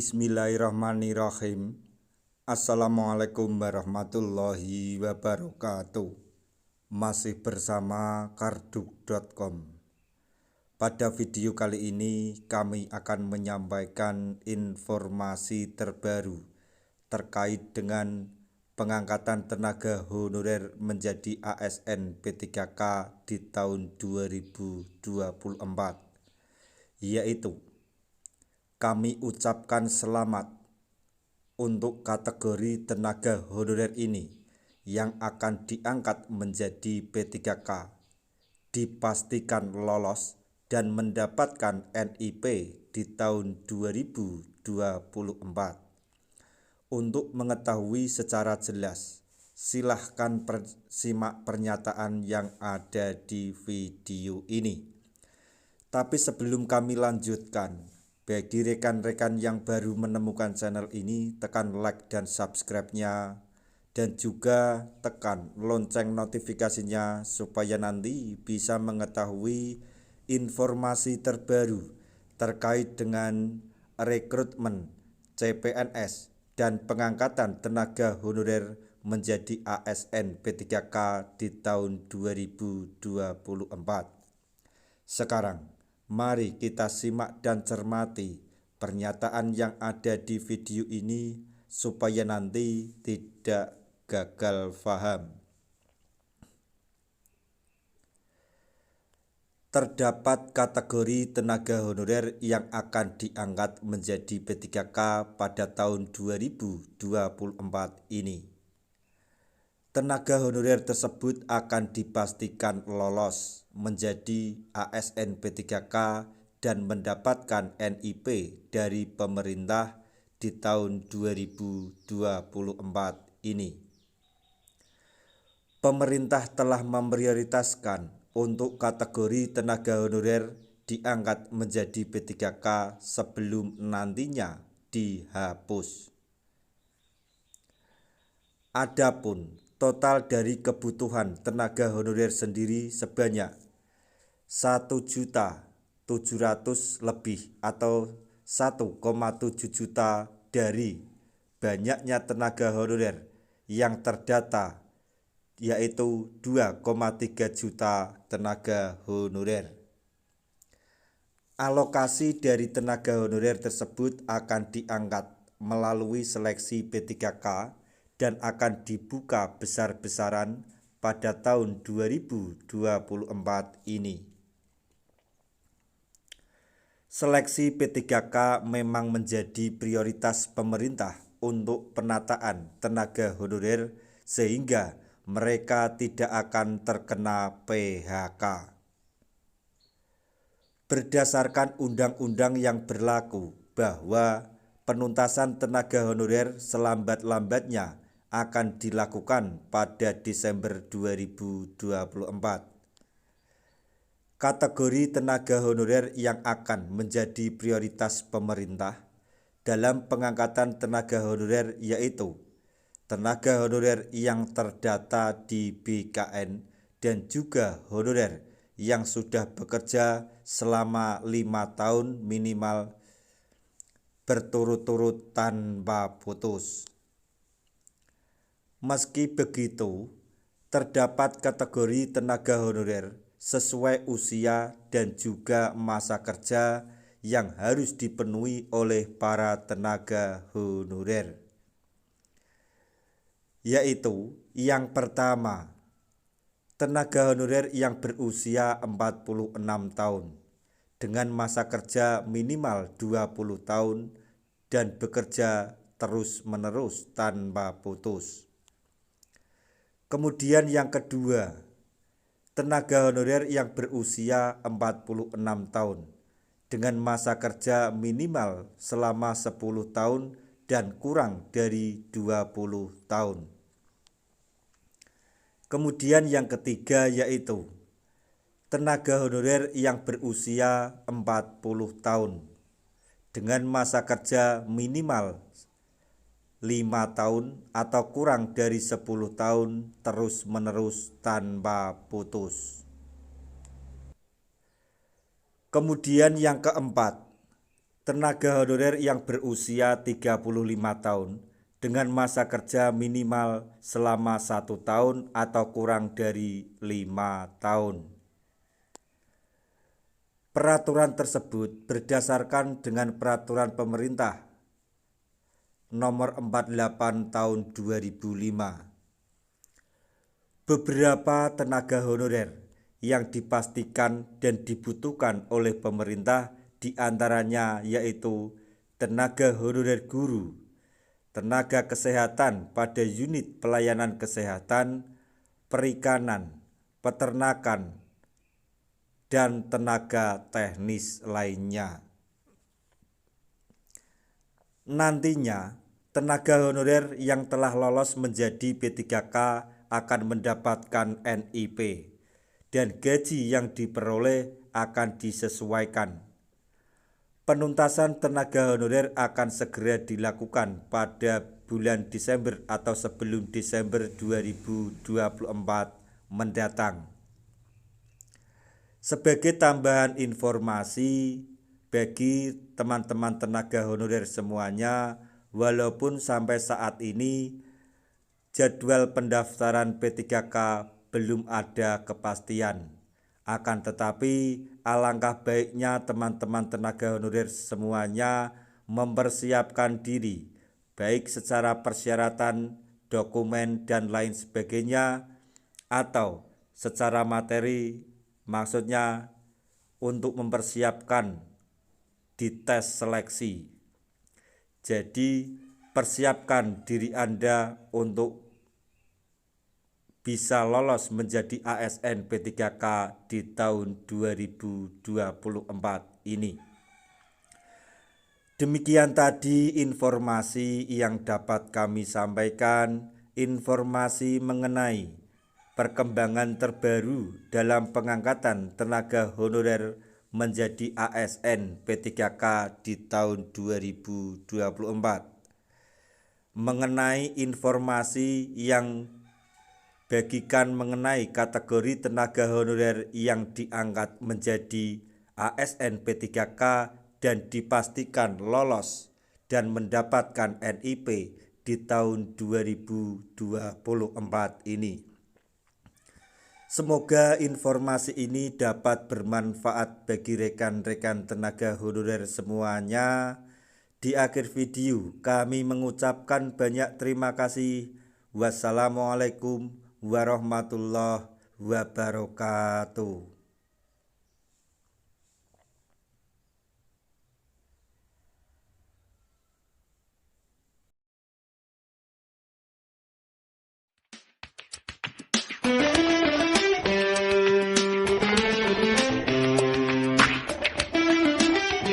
Bismillahirrahmanirrahim. Assalamualaikum warahmatullahi wabarakatuh. Masih bersama karduk.com. Pada video kali ini kami akan menyampaikan informasi terbaru terkait dengan pengangkatan tenaga honorer menjadi ASN P3K di tahun 2024, yaitu kami ucapkan selamat untuk kategori tenaga honorer ini yang akan diangkat menjadi P3K, dipastikan lolos dan mendapatkan NIP di tahun 2024. Untuk mengetahui secara jelas, silahkan simak pernyataan yang ada di video ini. Tapi sebelum kami lanjutkan, bagi rekan-rekan yang baru menemukan channel ini, tekan like dan subscribe-nya, dan juga tekan lonceng notifikasinya supaya nanti bisa mengetahui informasi terbaru terkait dengan rekrutmen CPNS dan pengangkatan tenaga honorer menjadi ASN P3K di tahun 2024. Sekarang mari kita simak dan cermati pernyataan yang ada di video ini supaya nanti tidak gagal paham. Terdapat kategori tenaga honorer yang akan diangkat menjadi P3K pada tahun 2024 ini. Tenaga honorer tersebut akan dipastikan lolos menjadi ASN P3K dan mendapatkan NIP dari pemerintah di tahun 2024 ini. Pemerintah telah memprioritaskan untuk kategori tenaga honorer diangkat menjadi P3K sebelum nantinya dihapus. Adapun total dari kebutuhan tenaga honorer sendiri sebanyak 1.700.000 lebih atau 1,7 juta dari banyaknya tenaga honorer yang terdata, yaitu 2,3 juta tenaga honorer. Alokasi dari tenaga honorer tersebut akan diangkat melalui seleksi P3K dan akan dibuka besar-besaran pada tahun 2024 ini. Seleksi P3K memang menjadi prioritas pemerintah untuk penataan tenaga honorer sehingga mereka tidak akan terkena PHK. Berdasarkan undang-undang yang berlaku bahwa penuntasan tenaga honorer selambat-lambatnya akan dilakukan pada Desember 2024. Kategori tenaga honorer yang akan menjadi prioritas pemerintah dalam pengangkatan tenaga honorer yaitu tenaga honorer yang terdata di BKN dan juga honorer yang sudah bekerja selama 5 tahun minimal berturut-turut tanpa putus. Meski begitu, terdapat kategori tenaga honorer sesuai usia dan juga masa kerja yang harus dipenuhi oleh para tenaga honorer. Yaitu yang pertama, tenaga honorer yang berusia 46 tahun dengan masa kerja minimal 20 tahun dan bekerja terus-menerus tanpa putus. Kemudian yang kedua, tenaga honorer yang berusia 46 tahun dengan masa kerja minimal selama 10 tahun dan kurang dari 20 tahun. Kemudian yang ketiga yaitu tenaga honorer yang berusia 40 tahun dengan masa kerja minimal 5 tahun atau kurang dari 10 tahun terus-menerus tanpa putus. Kemudian yang keempat, Tenaga honorer yang berusia 35 tahun dengan masa kerja minimal selama 1 tahun atau kurang dari 5 tahun. Peraturan tersebut berdasarkan dengan Peraturan Pemerintah Nomor 48 Tahun 2005. Beberapa tenaga honorer yang dipastikan dan dibutuhkan oleh pemerintah diantaranya yaitu tenaga honorer guru, tenaga kesehatan pada unit pelayanan kesehatan, perikanan, peternakan, dan tenaga teknis lainnya. Nantinya, tenaga honorer yang telah lolos menjadi P3K akan mendapatkan NIP dan gaji yang diperoleh akan disesuaikan. Penuntasan tenaga honorer akan segera dilakukan pada bulan Desember atau sebelum Desember 2024 mendatang. Sebagai tambahan informasi bagi teman-teman tenaga honorer semuanya, walaupun sampai saat ini jadwal pendaftaran P3K belum ada kepastian. Akan tetapi alangkah baiknya teman-teman tenaga honorer semuanya mempersiapkan diri, baik secara persyaratan, dokumen, dan lain sebagainya, atau secara materi, maksudnya untuk mempersiapkan di tes seleksi. Jadi persiapkan diri Anda untuk bisa lolos menjadi ASN P3K di tahun 2024 ini. Demikian tadi informasi yang dapat kami sampaikan, informasi mengenai perkembangan terbaru dalam pengangkatan tenaga honorer menjadi ASN P3K di tahun 2024. Mengenai informasi yang bagikan mengenai kategori tenaga honorer yang diangkat menjadi ASN P3K dan dipastikan lolos dan mendapatkan NIP di tahun 2024 ini. Semoga informasi ini dapat bermanfaat bagi rekan-rekan tenaga honorer semuanya. Di akhir video kami mengucapkan banyak terima kasih. Wassalamualaikum warahmatullahi wabarakatuh.